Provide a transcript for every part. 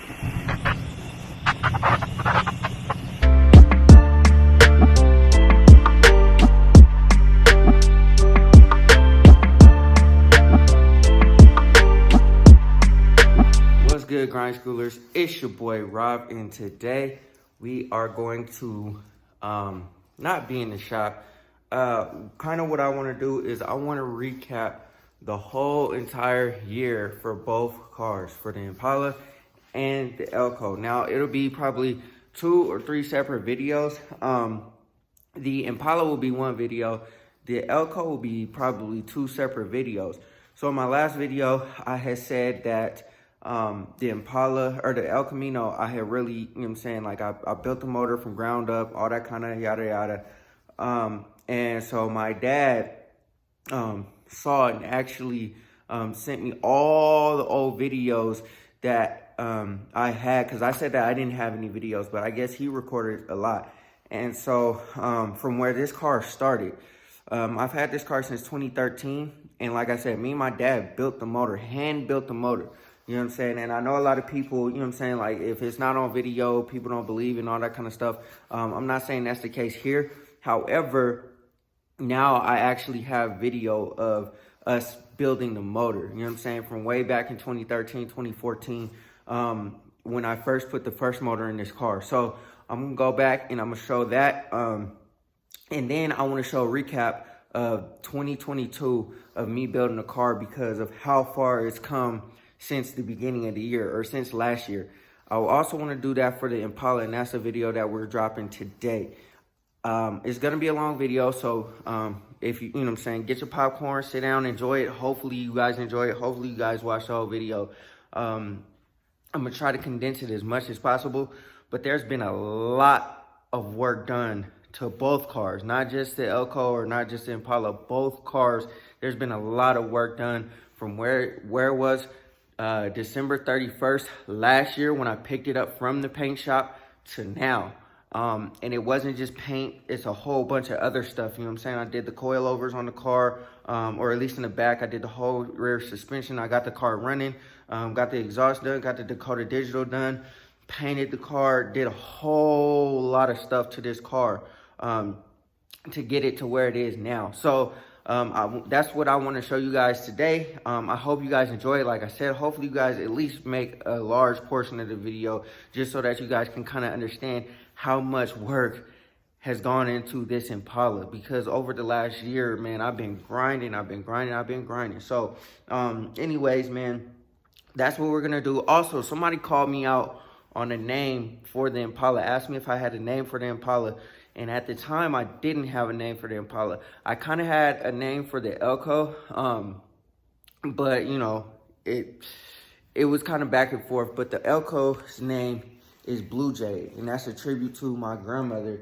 What's good, grind schoolers? It's your boy Rob, and today we are going to not be in the shop. Kind of what I want to do is I want to recap the whole entire year for both cars, for the Impala and the Elko. Now it'll be probably 2 or 3 separate videos. The Impala will be one video. The Elko will be probably 2 separate videos. So in my last video, I had said that the Impala or the El Camino, I had really, you know what I'm saying, like I built the motor from ground up, all that kind of yada yada. And so my dad saw it and actually sent me all the old videos that I had, because I said that I didn't have any videos, but I guess he recorded a lot. And so from where this car started, I've had this car since 2013. And like I said, me and my dad built the motor, hand built the motor. You know what I'm saying? And I know a lot of people, you know what I'm saying, like if it's not on video, people don't believe and all that kind of stuff. I'm not saying that's the case here. However, now I actually have video of us building the motor. You know what I'm saying? From way back in 2013, 2014, when I first put the first motor in this car. So I'm going to go back and I'm going to show that. And then I want to show a recap of 2022 of me building the car because of how far it's come since the beginning of the year, or since last year. I also want to do that for the Impala, and that's a video that we're dropping today. It's going to be a long video, so if you know what I'm saying, get your popcorn, sit down, enjoy it. Hopefully you guys enjoy it. Hopefully you guys watch the whole video. I'm going to try to condense it as much as possible, but there's been a lot of work done to both cars, not just the Elko or not just the Impala, both cars. There's been a lot of work done from where it was December 31st last year when I picked it up from the paint shop to now. And it wasn't just paint, it's a whole bunch of other stuff. You know what I'm saying? I did the coilovers on the car, or at least in the back. I did the whole rear suspension. I got the car running, got the exhaust done, got the Dakota Digital done, painted the car, did a whole lot of stuff to this car to get it to where it is now. So that's what I want to show you guys today. I hope you guys enjoy it. Like I said, hopefully you guys at least make a large portion of the video just so that you guys can kind of understand how much work has gone into this Impala, because over the last year, man, I've been grinding. So anyways, man, that's what we're gonna do. Also, somebody called me out on a name for the Impala, asked me if I had a name for the Impala. And at the time, I didn't have a name for the Impala. I kind of had a name for the Elko, but, you know, it was kind of back and forth. But the Elko's name is Blue Jay, and that's a tribute to my grandmother.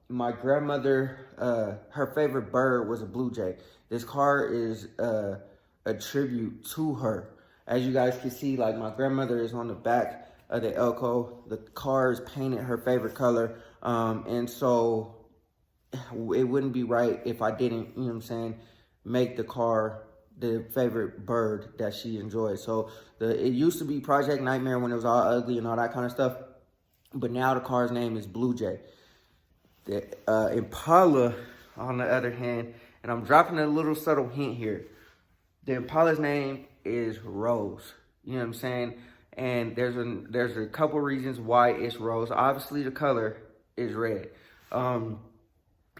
My grandmother, her favorite bird was a blue jay. This car is a tribute to her. As you guys can see, like my grandmother is on the back of the Elko. The car is painted her favorite color. And so it wouldn't be right if I didn't, you know what I'm saying, make the car the favorite bird that she enjoys. So it used to be Project Nightmare when it was all ugly and all that kind of stuff. But now the car's name is Blue Jay. The Impala, on the other hand, and I'm dropping a little subtle hint here. The Impala's name is Rose. You know what I'm saying? And there's a couple reasons why it's Rose. Obviously, the color is red. And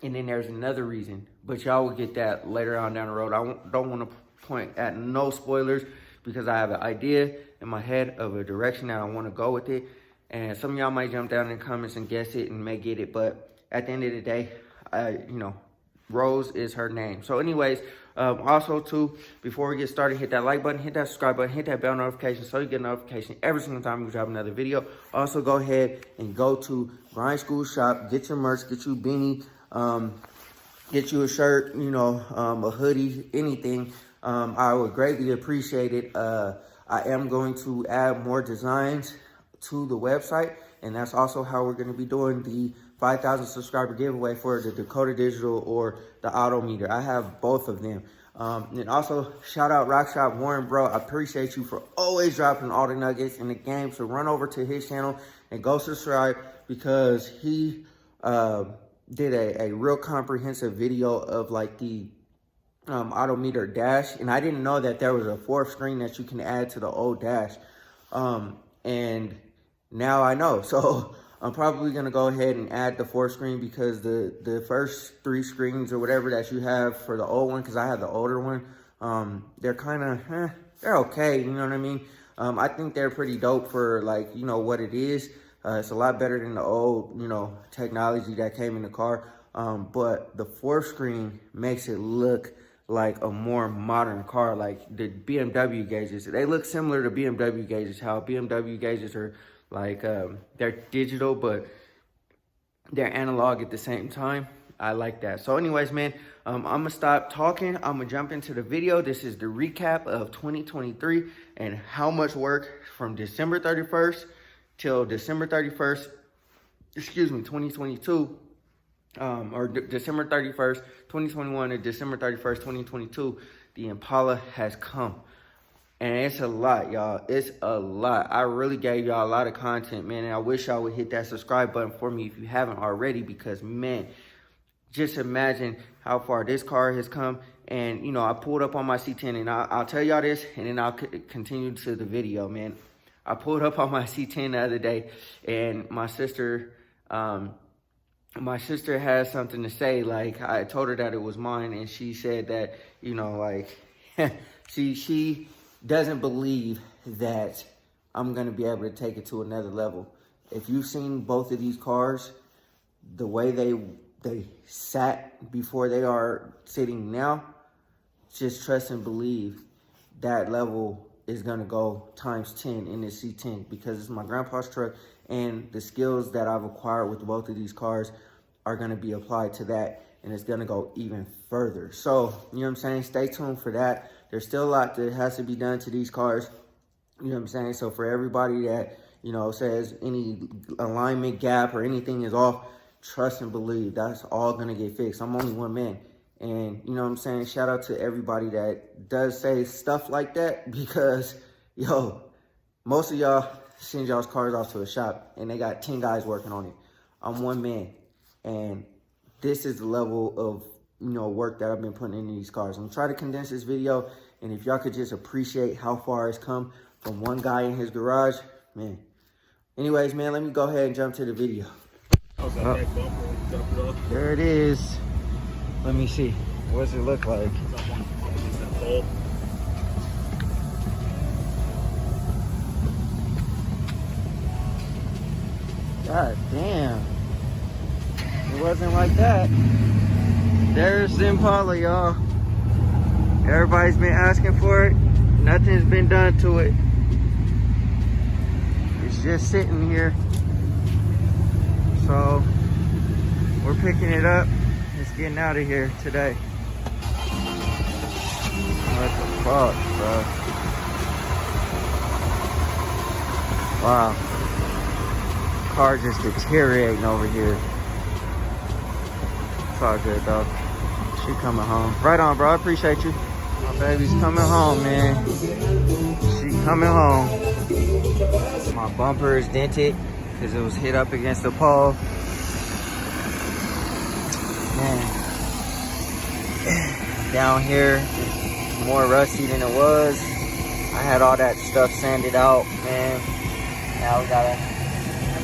then there's another reason, but y'all will get that later on down the road. I don't want to point at no spoilers because I have an idea in my head of a direction that I want to go with it. And some of y'all might jump down in the comments and guess it and may get it. But at the end of the day, you know, Rose is her name. So anyways, also too, before we get started, hit that like button, hit that subscribe button, hit that bell notification so you get a notification every single time we drop another video. Also go ahead and go to Grind School Shop, get your merch, get you a beanie, get you a shirt, you know, a hoodie, anything. I would greatly appreciate it. I am going to add more designs to the website, and that's also how we're going to be doing the 5,000 subscriber giveaway for the Dakota Digital or the Auto Meter. I have both of them. And also, shout out Rock Shop Warren, bro. I appreciate you for always dropping all the nuggets in the game. So run over to his channel and go subscribe, because he did a real comprehensive video of like the odometer dash. And I didn't know that there was a fourth screen that you can add to the old dash. And now I know. So I'm probably going to go ahead and add the fourth screen, because the first three screens or whatever that you have for the old one, because I have the older one, they're kind of, they're okay, you know what I mean? I think they're pretty dope for, like, you know, what it is. It's a lot better than the old, you know, technology that came in the car. But the fourth screen makes it look like a more modern car, like the BMW gauges. They look similar to BMW gauges, how BMW gauges are like, they're digital, but they're analog at the same time. I like that. So anyways, man, I'm gonna stop talking. I'm gonna jump into the video. This is the recap of 2023 and how much work from December 31st till December 31st, 2022, or December 31st, 2021 to December 31st, 2022, the Impala has come. And it's a lot, y'all. It's a lot. I really gave y'all a lot of content, man. And I wish y'all would hit that subscribe button for me if you haven't already, because, man, just imagine how far this car has come. And, you know, I pulled up on my C10, and I'll tell y'all this, and then I'll continue to the video, man. I pulled up on my C10 the other day, and my sister has something to say. Like, I told her that it was mine, and she said that, you know, like, she doesn't believe that I'm going to be able to take it to another level. If you've seen both of these cars, the way they sat before they are sitting now, just trust and believe that level is going to go times 10 in this C10, because it's my grandpa's truck, and the skills that I've acquired with both of these cars are going to be applied to that, and it's going to go even further. So, you know what I'm saying? Stay tuned for that. There's still a lot that has to be done to these cars. You know what I'm saying? So for everybody that, you know, says any alignment gap or anything is off, trust and believe that's all going to get fixed. I'm only one man. And, you know what I'm saying? Shout out to everybody that does say stuff like that, because, yo, most of y'all send y'all's cars off to a shop and they got 10 guys working on it. I'm one man. And this is the level of, you know, work that I've been putting into these cars. I'm gonna try to condense this video, and if y'all could just appreciate how far it's come from one guy in his garage, man. Anyways, man, let me go ahead and jump to the video. There it is. Let me see. What does it look like? God damn. It wasn't like that. There's the Impala, y'all. Everybody's been asking for it. Nothing's been done to it. It's just sitting here. So we're picking it up. It's getting out of here today. What the fuck, bro? Wow. Car just deteriorating over here. It's all good, though. She coming home. Right on, bro. I appreciate you. My baby's coming home, man. She coming home. My bumper is dented because it was hit up against the pole. Man. Down here, it's more rusty than it was. I had all that stuff sanded out, man. Now we got a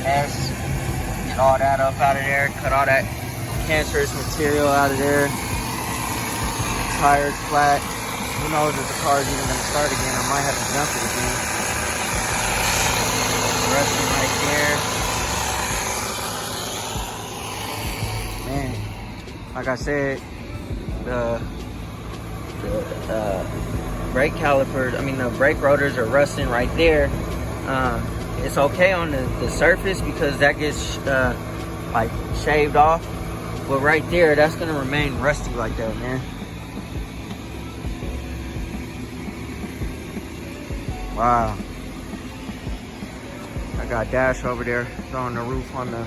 mess. Get all that up out of there. Cut all that cancerous material out of there. Tires flat. Who knows if the car is even going to start again. I might have to jump it again. Rusting right there. Man, like I said, the brake calipers, the brake rotors are rusting right there. It's okay on the surface because that gets like shaved off. But right there, that's going to remain rusty like that, man. Wow. I got dash over there throwing the roof on the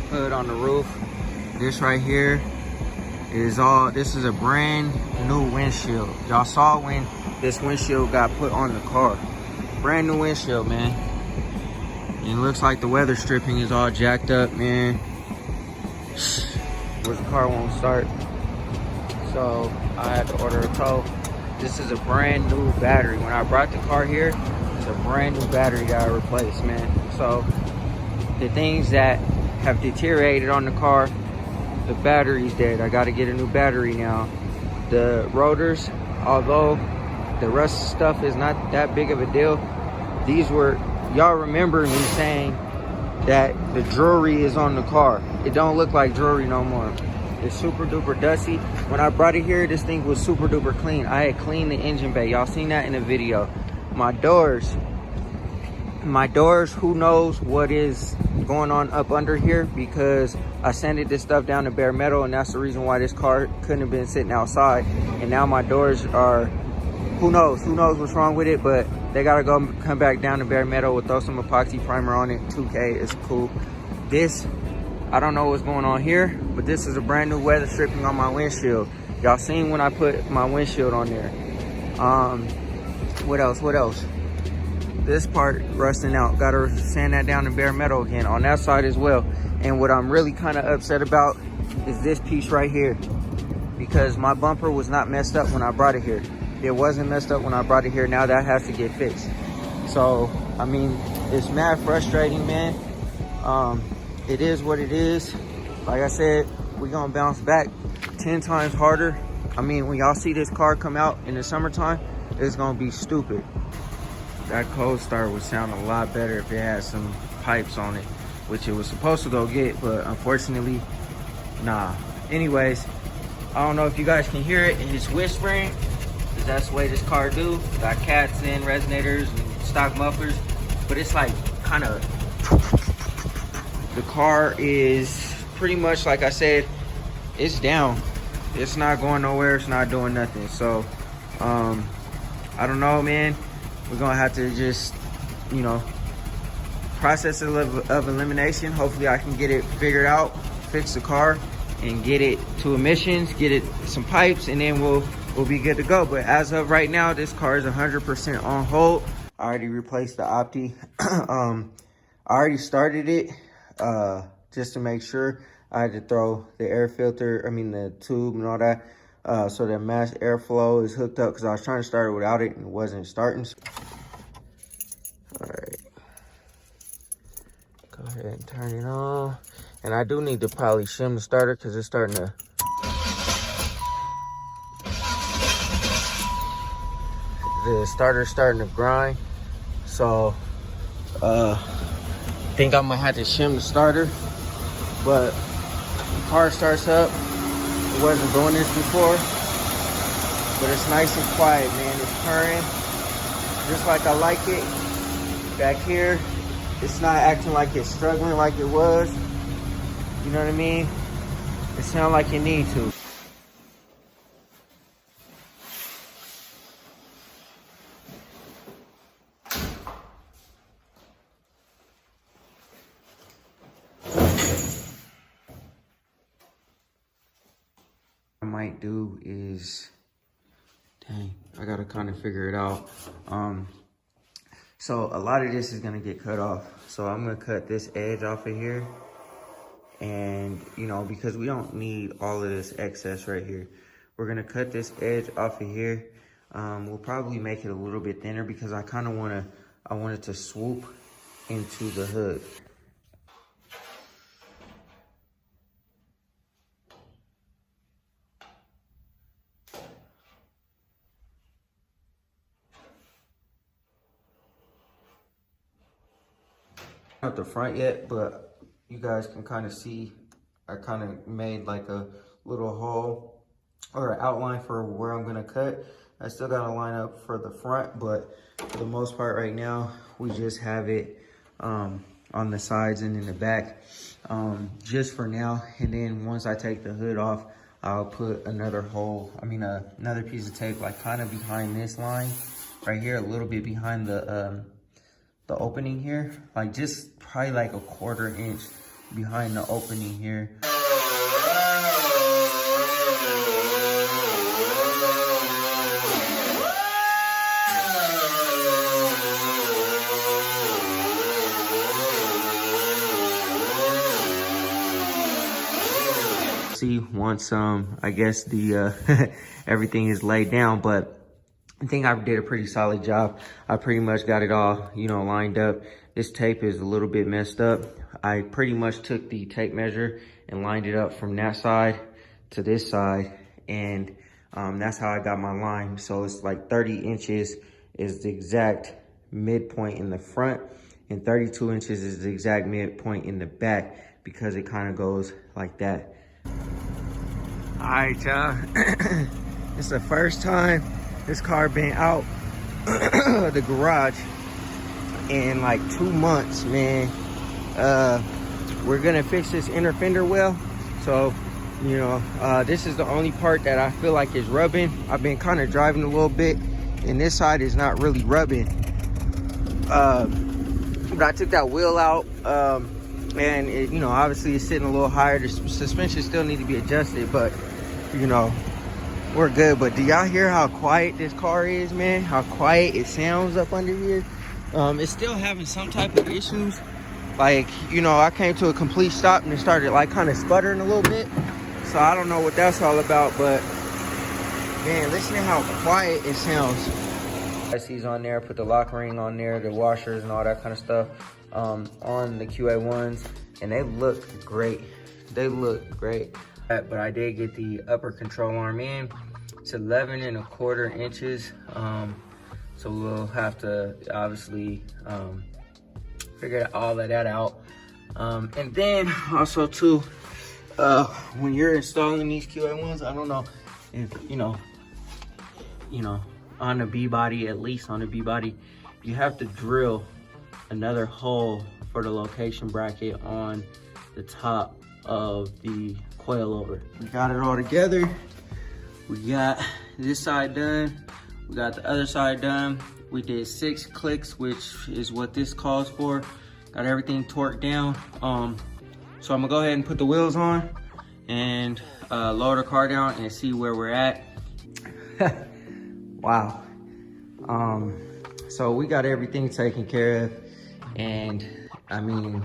hood on the roof. This right here This is a brand new windshield. Y'all saw when this windshield got put on the car. Brand new windshield, man. And it looks like the weather stripping is all jacked up, man. The car won't start. So I had to order a tow. This is a brand new battery. When I brought the car here, it's a brand new battery that I replaced, man. So the things that have deteriorated on the car, the battery's dead. I gotta get a new battery now. The rotors, although the rust stuff is not that big of a deal, these were, y'all remember me saying that the jewelry is on the car. It don't look like jewelry no more. It's super duper dusty. When I brought it here, this thing was super duper clean. I had cleaned the engine bay. Y'all seen that in the video. My doors, who knows what is going on up under here, because I sanded this stuff down to bare metal, and that's the reason why this car couldn't have been sitting outside. And now my doors are, who knows what's wrong with it, but they gotta come back down to bare metal. We'll throw some epoxy primer on it. 2K is cool. This, I don't know what's going on here, but this is a brand new weather stripping on my windshield. Y'all seen when I put my windshield on there. What else? This part rusting out. Gotta sand that down to bare metal again on that side as well. And what I'm really kind of upset about is this piece right here, because my bumper was not messed up when I brought it here. It wasn't messed up when I brought it here. Now that has to get fixed. So, I mean, it's mad frustrating, man. It is what it is. Like I said, we're gonna bounce back 10 times harder. I mean, when y'all see this car come out in the summertime, it's gonna be stupid. That cold start would sound a lot better if it had some pipes on it, which it was supposed to go get, but unfortunately, nah. Anyways, I don't know if you guys can hear it, and it's whispering, because that's the way this car do. Got cats in, resonators, and stock mufflers, but it's like kind of, the car is pretty much, like I said, it's down. It's not going nowhere, it's not doing nothing. So, I don't know, man. We're gonna have to just, you know, process of elimination. Hopefully I can get it figured out, fix the car, and get it to emissions, get it some pipes, and then we'll be good to go. But as of right now, this car is 100% on hold. I already replaced the Opti. I already started it just to make sure. I had to throw the air filter, the tube and all that, so that mass airflow is hooked up, because I was trying to start it without it and it wasn't starting. All right, go ahead and turn it on. And I do need to probably shim the starter, because it's starting to, the starter's starting to grind. So I think I'm gonna have to shim the starter, but the car starts up. It wasn't doing this before, but it's nice and quiet, man. It's purring just like I like it. Back here, it's not acting like it's struggling like it was. You know what I mean? It sounds like you need to. I might do is, dang, I gotta kind of figure it out. So a lot of this is gonna get cut off. So I'm gonna cut this edge off of here, and because we don't need all of this excess right here, we're gonna cut this edge off of here. We'll probably make it a little bit thinner, because I kind of I want it to swoop into the hood. Not the front yet, but you guys can kind of see I kind of made like a little hole or an outline for where I'm gonna cut. I still gotta line up for the front, but for the most part right now, we just have it on the sides and in the back, just for now. And then once I take the hood off, I'll put another hole, another piece of tape, like kind of behind this line right here, a little bit behind the opening here, like just probably like a 1/4 inch behind the opening here. see once I guess the everything is laid down. But I think I did a pretty solid job. I pretty much got it all, you know, lined up. This tape is a little bit messed up. I pretty much took the tape measure and lined it up from that side to this side, and that's how I got my line. So it's like 30 inches is the exact midpoint in the front, and 32 inches is the exact midpoint in the back, because it kind of goes like that. All right, y'all. It's the first time this car been out the garage in like 2 months, man. We're gonna fix this inner fender well. So, you know, this is the only part that I feel like is rubbing. I've been kind of driving a little bit, and this side is not really rubbing. But I took that wheel out, and it, you know, obviously it's sitting a little higher. The suspension still need to be adjusted, but you know, we're good. But do y'all hear how quiet this car is, man? How quiet it sounds up under here. It's still having some type of issues. Like, you know, I came to a complete stop and it started like kind of sputtering a little bit. So I don't know what that's all about, but man, listen to how quiet it sounds. IC's on there, put the lock ring on there, the washers and all that kind of stuff on the QA1s, and they look great. They look great. But I did get the upper control arm in. It's 11¼ inches. So we'll have to obviously figure all of that out. And then also too, when you're installing these QA1s, I don't know if you know, on the BBody, at least on the BBody, you have to drill another hole for the location bracket on the top of the coilover. We got it all together. We got this side done. We got the other side done. We did 6 clicks, which is what this calls for. Got everything torqued down. So I'm gonna go ahead and put the wheels on and lower the car down and see where we're at. Wow. So we got everything taken care of, and I mean,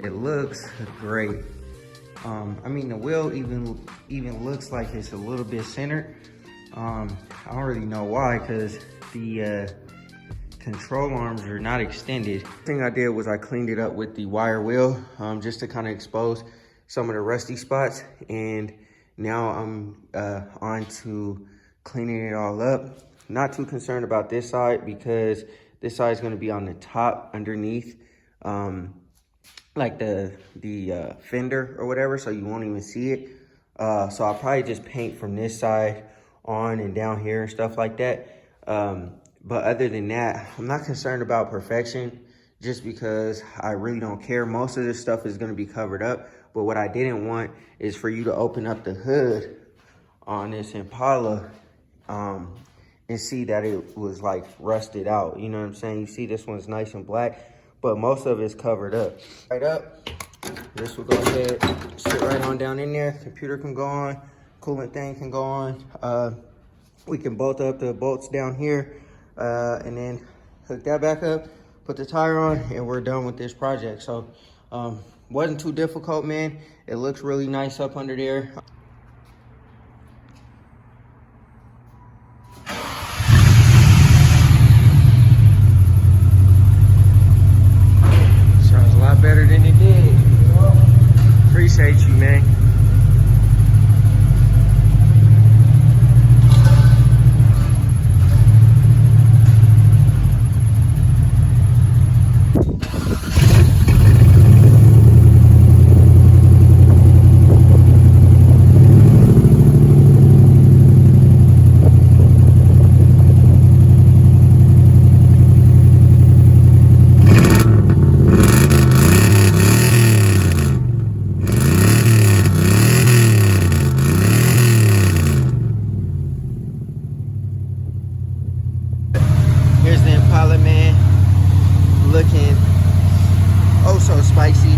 it looks great. I mean, the wheel even looks like it's a little bit centered. I don't really know why, because the control arms are not extended. The thing I did was I cleaned it up with the wire wheel, just to kind of expose some of the rusty spots. And now I'm on to cleaning it all up. Not too concerned about this side, because this side is going to be on the top underneath, like the fender or whatever, so you won't even see it. So I'll probably just paint from this side on and down here and stuff like that. But other than that, I'm not concerned about perfection, just because I really don't care. Most of this stuff is going to be covered up. But what I didn't want is for you to open up the hood on this Impala and see that it was like rusted out. You know what I'm saying? You see this one's nice and black, but most of it's covered up. Right up, this will go ahead, sit right on down in there. Computer can go on, coolant thing can go on. We can bolt up the bolts down here, and then hook that back up, put the tire on, and we're done with this project. So wasn't too difficult, man. It looks really nice up under there. Sounds a lot better than it did. Appreciate you, man. Here's the Impala, man, looking oh so spicy.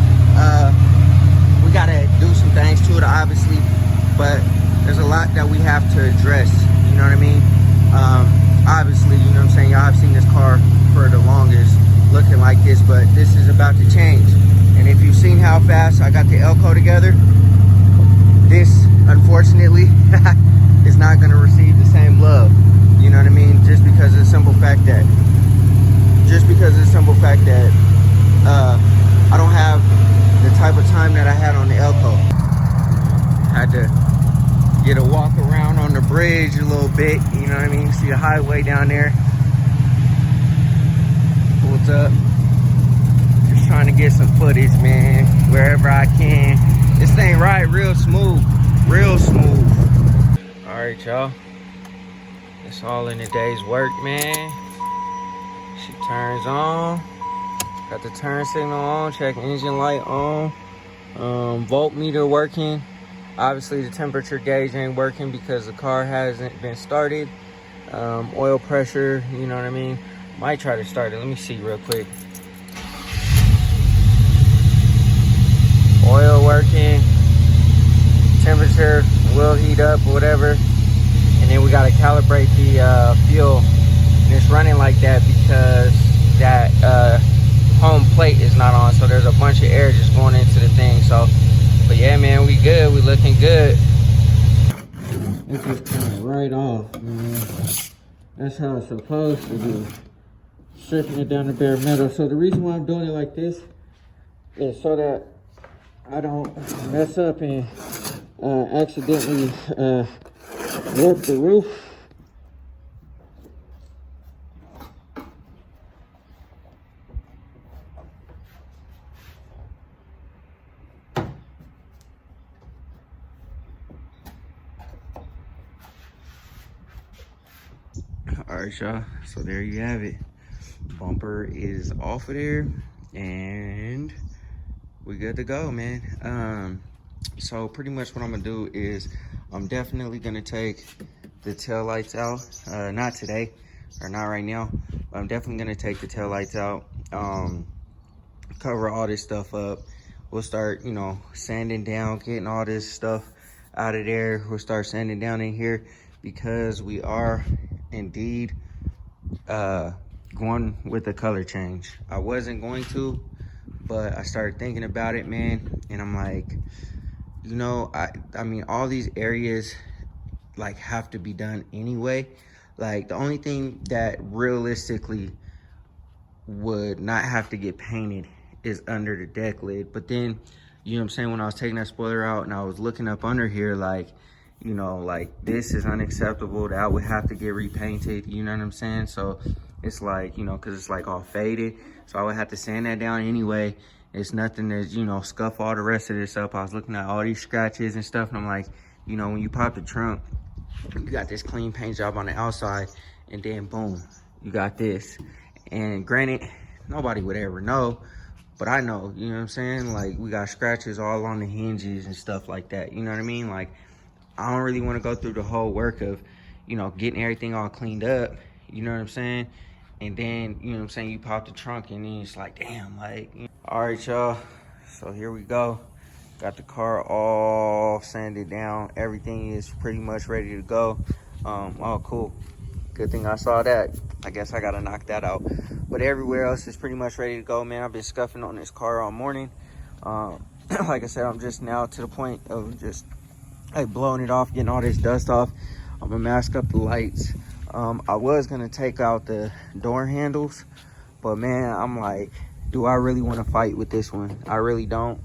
We gotta do some things to it, obviously, but there's a lot that we have to address, you know what I mean? Obviously, you know what I'm saying, y'all have seen this car for the longest looking like this, but this is about to change. And if you've seen how fast I got the Elko together, this unfortunately, is not gonna receive the same love. You know what I mean? Just because of the simple fact that, I don't have the type of time that I had on the Elko. Had to get a walk around on the bridge a little bit, you know what I mean? See the highway down there. What's up? Just trying to get some footage, man, wherever I can. This thing ride real smooth, real smooth. All right, y'all. It's all in the day's work, man. She turns on. Got the turn signal on, check engine light on. Voltmeter working. Obviously the temperature gauge ain't working because the car hasn't been started. Oil pressure, you know what I mean? Might try to start it. Let me see real quick. Oil working. Temperature will heat up or whatever. And then we gotta calibrate the fuel. And it's running like that because that home plate is not on, so there's a bunch of air just going into the thing. So, but yeah, man, we good. We looking good. It just turned right off, man. That's how it's supposed to be. Stripping it down to bare metal. So the reason why I'm doing it like this is so that I don't mess up and accidentally warp the roof. All right, y'all, so there you have it. Bumper is off of there and we good to go, man. So pretty much what I'm gonna do is I'm definitely gonna take the tail lights out. Not today, or not right now, but I'm definitely gonna take the tail lights out, cover all this stuff up. We'll start, you know, sanding down, getting all this stuff out of there. We'll start sanding down in here because we are indeed going with the color change. I wasn't going to, but I started thinking about it, man, and I'm like, you know, I mean, all these areas like have to be done anyway. Like the only thing that realistically would not have to get painted is under the deck lid. But then, you know what I'm saying, when I was taking that spoiler out and I was looking up under here, like, you know, like this is unacceptable. That would have to get repainted, you know what I'm saying? So it's like, you know, because it's like all faded, so I would have to sand that down anyway. It's nothing to, you know, scuff all the rest of this up. I was looking at all these scratches and stuff, and I'm like, you know, when you pop the trunk, you got this clean paint job on the outside, and then boom, you got this. And granted, nobody would ever know, but I know, you know what I'm saying? Like, we got scratches all on the hinges and stuff like that, you know what I mean? Like, I don't really want to go through the whole work of, you know, getting everything all cleaned up, you know what I'm saying? And then, you know what I'm saying, you pop the trunk and then it's like, damn, like, you know. All right, y'all, so here we go. Got the car all sanded down. Everything is pretty much ready to go. Oh, cool. Good thing I saw that. I guess I gotta knock that out. But everywhere else is pretty much ready to go, man. I've been scuffing on this car all morning. Like I said, I'm just now to the point of just like blowing it off, getting all this dust off. I'm gonna mask up the lights. I was gonna take out the door handles, but man, I'm like, do I really want to fight with this one? I really don't.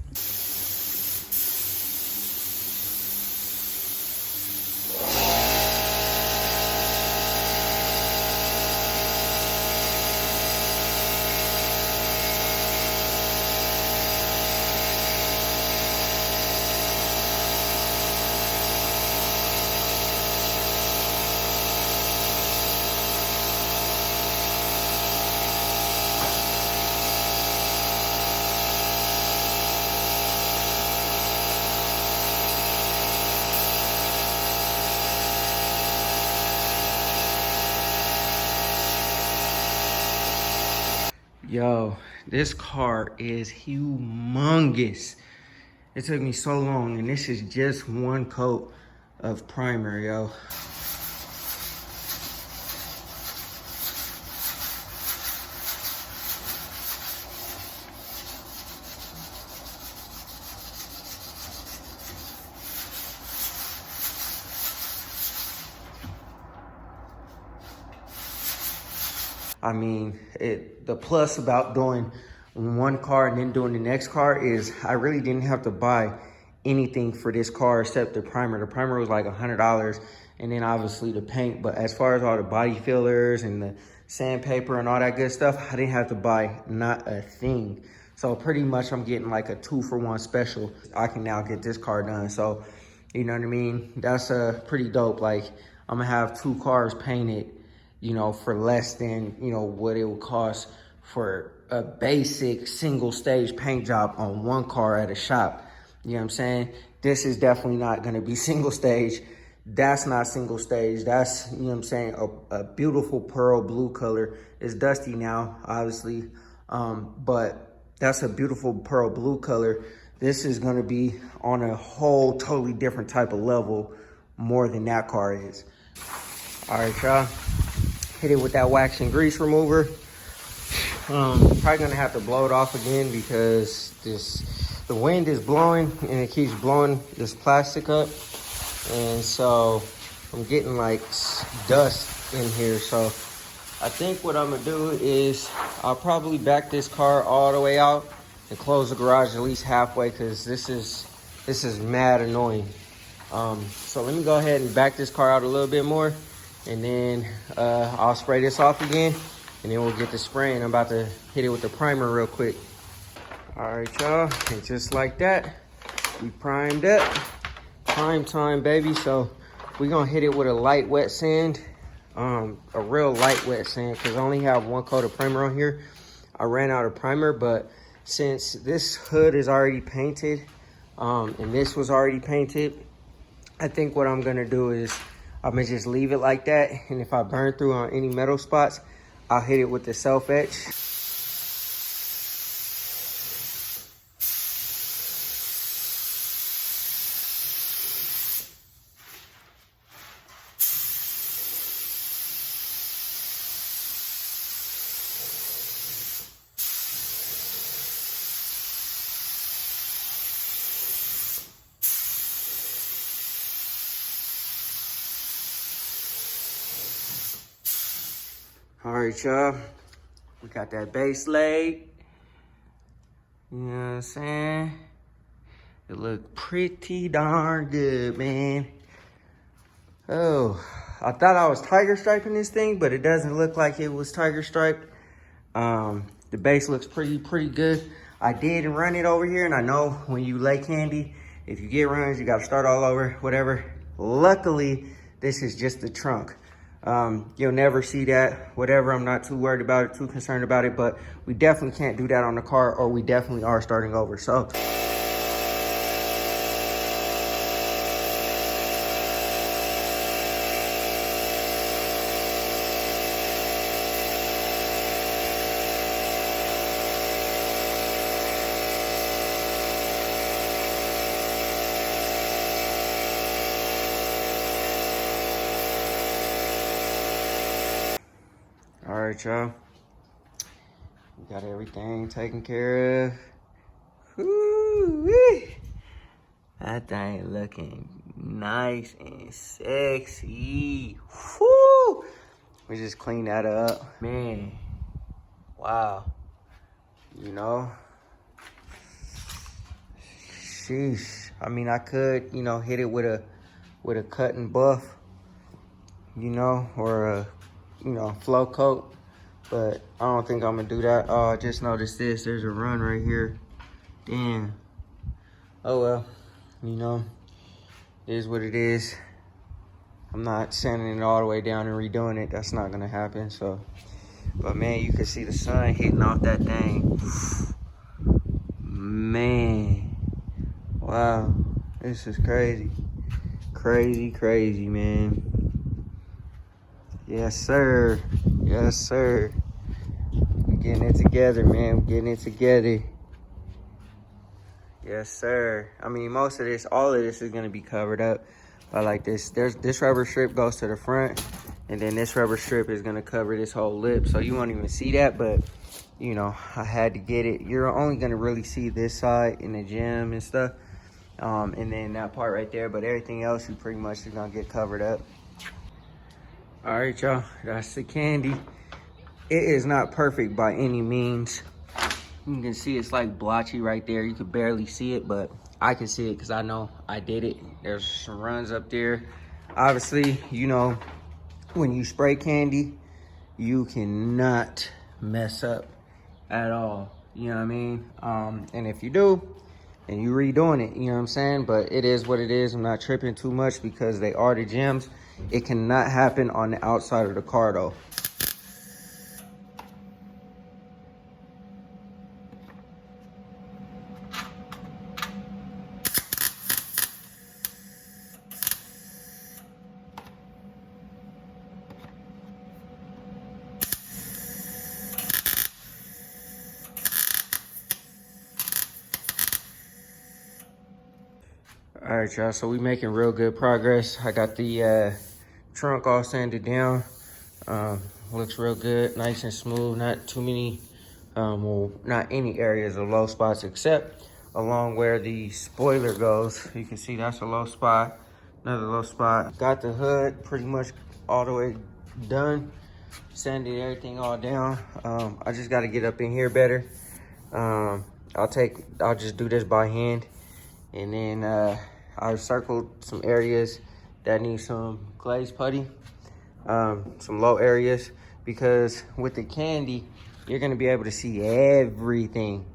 Yo, this car is humongous. It took me so long, and this is just one coat of primer, yo. I mean, the plus about doing one car and then doing the next car is I really didn't have to buy anything for this car except the primer. The primer was like $100, and then obviously the paint. But as far as all the body fillers and the sandpaper and all that good stuff, I didn't have to buy not a thing. So pretty much I'm getting like a 2-for-1 special. I can now get this car done. So, you know what I mean? That's pretty dope. Like, I'm gonna have 2 cars painted, you know, for less than, you know, what it would cost for a basic single stage paint job on one car at a shop. You know what I'm saying? This is definitely not gonna be single stage. That's not single stage. That's, you know what I'm saying, a beautiful pearl blue color. It's dusty now, obviously, but that's a beautiful pearl blue color. This is gonna be on a whole totally different type of level more than that car is. All right, y'all, hit it with that wax and grease remover. Probably gonna have to blow it off again because the wind is blowing and it keeps blowing this plastic up. And so I'm getting like dust in here. So I think what I'm gonna do is I'll probably back this car all the way out and close the garage at least halfway, because this is mad annoying. So let me go ahead and back this car out a little bit more, and then I'll spray this off again, and then we'll get the spraying. I'm about to hit it with the primer real quick. All right, y'all, and just like that, we primed up. Prime time, baby. So we're gonna hit it with a light wet sand, a real light wet sand, because I only have 1 coat of primer on here. I ran out of primer, but since this hood is already painted, and this was already painted, I think what I'm gonna do is I'm gonna just leave it like that, and if I burn through on any metal spots, I'll hit it with the self etch. All right, y'all, we got that base laid. You know what I'm saying? It look pretty darn good, man. Oh, I thought I was tiger striping this thing, but it doesn't look like it was tiger striped. The base looks pretty good. I did run it over here, and I know when you lay candy, if you get runs, you gotta start all over, whatever. Luckily, this is just the trunk. You'll never see that, whatever. I'm not too worried about it, too concerned about it, but we definitely can't do that on the car, or we definitely are starting over. So all right, y'all, we got everything taken care of. Woo-wee. That thing looking nice and sexy. Woo! We just clean that up, man. Wow, you know, sheesh. I mean, I could, you know, hit it with a cut and buff, you know, or a, you know, flow coat, but I don't think I'm gonna do that. Oh, I just noticed this. There's a run right here. Damn. Oh well, you know, it is what it is. I'm not sanding it all the way down and redoing it. That's not gonna happen. So, but man, you can see the sun hitting off that thing. Man, wow, this is crazy. Crazy, man. Yes, sir. Yes, sir. We're getting it together, man. We're getting it together. Yes, sir. I mean, most of this, all of this is going to be covered up by like this. This rubber strip goes to the front, and then this rubber strip is going to cover this whole lip. So you won't even see that, but, you know, I had to get it. You're only going to really see this side in the gym and stuff, and then that part right there. But everything else, you pretty much is going to get covered up. All right, y'all, that's the candy. it is not perfect by any means. You can see it's like blotchy right there. You could barely see it, but I can see it because I know I did it. There's some runs up there. Obviously, you know, when you spray candy, you cannot mess up at all. You know what I mean? And if you do, then you redoing it, you know what I'm saying? But it is what it is. I'm not tripping too much because they are the gems. It cannot happen on the outside of the car though. All right, y'all, so we making real good progress. I got the trunk all sanded down. Looks real good, nice and smooth. Not too many, well, not any areas of low spots except along where the spoiler goes. You can see that's a low spot, another low spot. Got the hood pretty much all the way done. Sanded everything all down. I just got to get up in here better. I'll just do this by hand. And then I circled some areas that need some glaze putty, some low areas, because with the candy, you're gonna be able to see everything.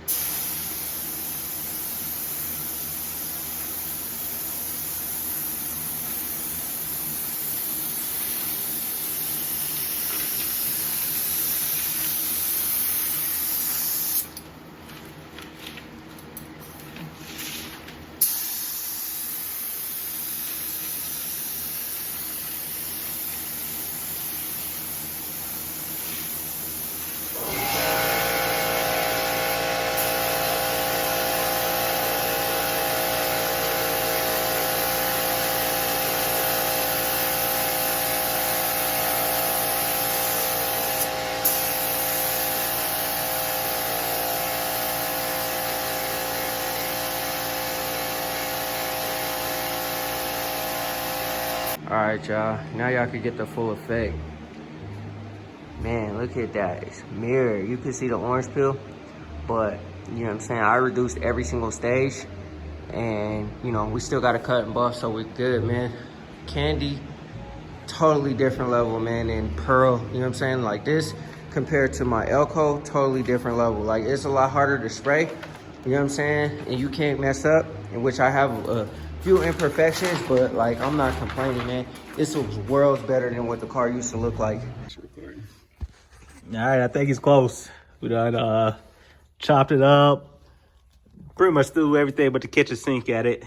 All right, y'all. Now y'all can get the full effect. Man, look at that. It's mirror. You can see the orange peel, but you know what I'm saying? I reduced every single stage, and you know, we still got to cut and buff, so we're good, man. Candy, totally different level, man. And pearl, you know what I'm saying? Like this compared to my Elko, totally different level. Like it's a lot harder to spray, you know what I'm saying? And you can't mess up, in which I have a few imperfections, but like I'm not complaining, man. This was worlds better than what the car used to look like. All right, I think it's close. We done chopped it up. Pretty much threw everything but the kitchen sink at it.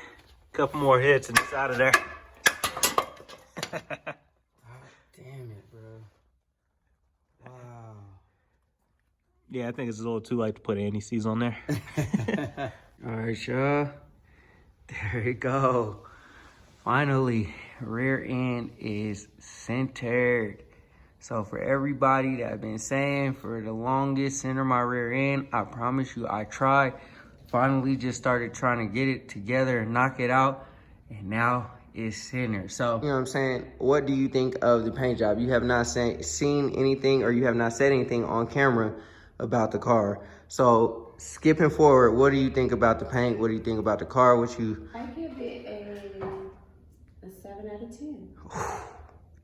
Couple more hits and it's out of there. God damn it, bro. Wow. Yeah, I think it's a little too late to put anti-seize on there. All right, y'all. There we go. Finally, rear end is centered. So for everybody that I've been saying for the longest, center my rear end, I promise you I tried. Finally just started trying to get it together and knock it out, and now it's centered. So, you know what I'm saying? What do you think of the paint job? You have not seen anything, or you have not said anything on camera about the car. So skipping forward, what do you think about the paint? What do you think about the car? I give it a 7 out of 10.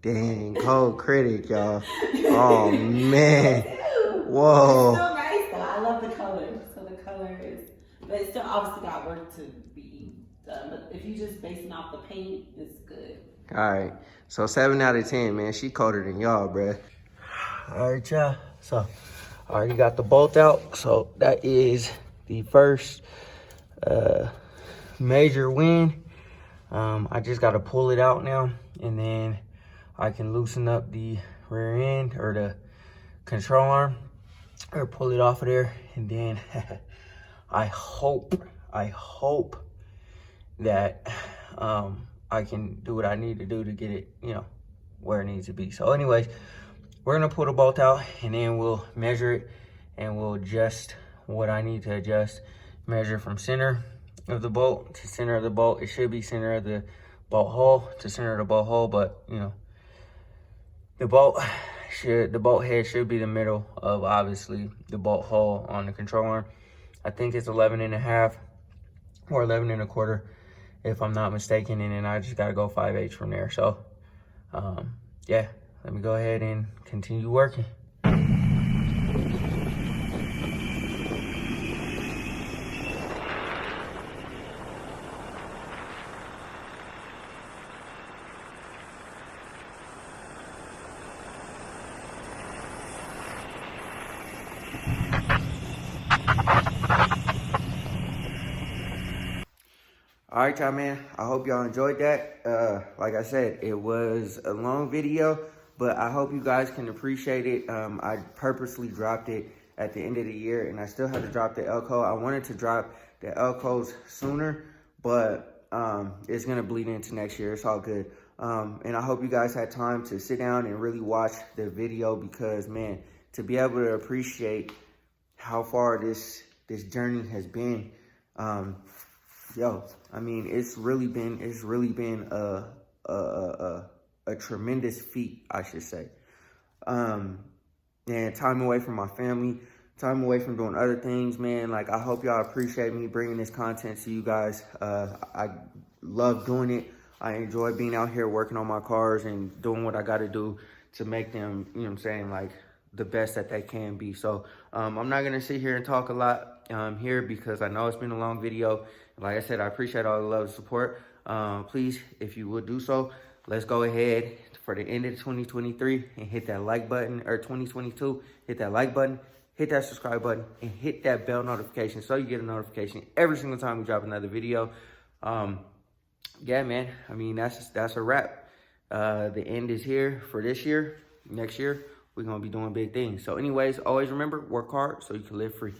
Dang, cold critic, y'all. Oh, man. Whoa. It's still nice, though. I love the color. So the color is, but it still obviously got work to be done. But if you just basing off the paint, it's good. All right. So 7 out of 10, man. She colder than y'all, bruh. All right, y'all. So I already got the bolt out. So that is the first major win. I just got to pull it out now, and then I can loosen up the rear end or the control arm, or pull it off of there, and then I hope that I can do what I need to do to get it, you know, where it needs to be. So anyways, we're gonna pull the bolt out, and then we'll measure it, and we'll adjust what I need to adjust. Measure from center of the bolt to center of the bolt. It should be center of the bolt hole to center of the bolt hole, but you know, the bolt the bolt head should be the middle of obviously the bolt hole on the control arm. I think it's 11.5 or 11.25 if I'm not mistaken, and then I just gotta go 5/8 from there. So yeah, let me go ahead and continue working. All right, y'all, man. I hope y'all enjoyed that. Like I said, it was a long video, but I hope you guys can appreciate it. I purposely dropped it at the end of the year, and I still have to drop the Elco. I wanted to drop the Elcos sooner, but it's going to bleed into next year. It's all good. And I hope you guys had time to sit down and really watch the video because, man, to be able to appreciate how far this journey has been, yo, I mean, it's really been a tremendous feat, I should say. And time away from my family, time away from doing other things, man. Like, I hope y'all appreciate me bringing this content to you guys. I love doing it. I enjoy being out here working on my cars and doing what I got to do to make them, you know what I'm saying, like the best that they can be. So I'm not going to sit here and talk a lot here because I know it's been a long video. Like I said, I appreciate all the love and support. Please, if you would do so, let's go ahead for the end of 2023 and hit that like button, or 2022, hit that like button, hit that subscribe button, and hit that bell notification so you get a notification every single time we drop another video. Yeah, man, I mean, that's a wrap. The end is here for this year. Next year, we're going to be doing big things. So anyways, always remember, work hard so you can live free.